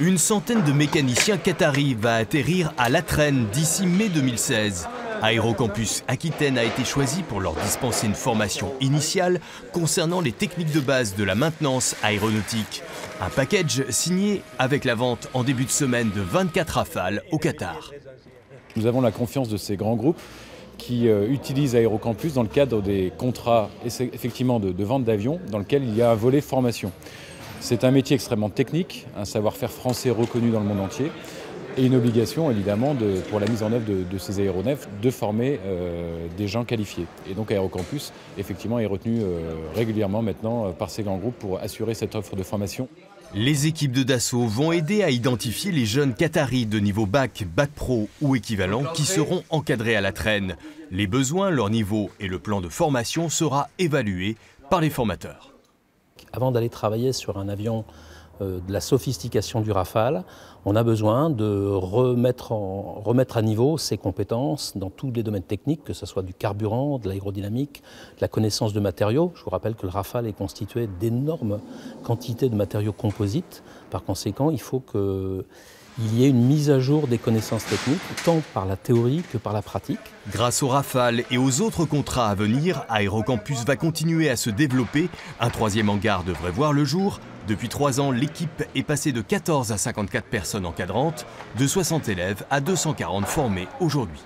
Une centaine de mécaniciens qataris va atterrir à Latresne d'ici mai 2016. Aérocampus Aquitaine a été choisi pour leur dispenser une formation initiale concernant les techniques de base de la maintenance aéronautique. Un package signé avec la vente en début de semaine de 24 Rafales au Qatar. Nous avons la confiance de ces grands groupes qui utilisent Aérocampus dans le cadre des contrats effectivement de vente d'avions dans lequel il y a un volet formation. C'est un métier extrêmement technique, un savoir-faire français reconnu dans le monde entier et une obligation évidemment pour la mise en œuvre de ces aéronefs de former des gens qualifiés. Et donc Aérocampus effectivement est retenu régulièrement maintenant par ces grands groupes pour assurer cette offre de formation. Les équipes de Dassault vont aider à identifier les jeunes qataris de niveau bac, bac pro ou équivalent qui seront encadrés à Latresne. Les besoins, leur niveau et le plan de formation sera évalué par les formateurs. Avant d'aller travailler sur un avion de la sophistication du Rafale, on a besoin de remettre à niveau ses compétences dans tous les domaines techniques, que ce soit du carburant, de l'aérodynamique, de la connaissance de matériaux. Je vous rappelle que le Rafale est constitué d'énormes quantités de matériaux composites. Par conséquent, il faut qu'il y ait une mise à jour des connaissances techniques, tant par la théorie que par la pratique. Grâce au Rafale et aux autres contrats à venir, Aérocampus va continuer à se développer. Un troisième hangar devrait voir le jour. Depuis 3 ans, l'équipe est passée de 14 à 54 personnes encadrantes, de 60 élèves à 240 formés aujourd'hui.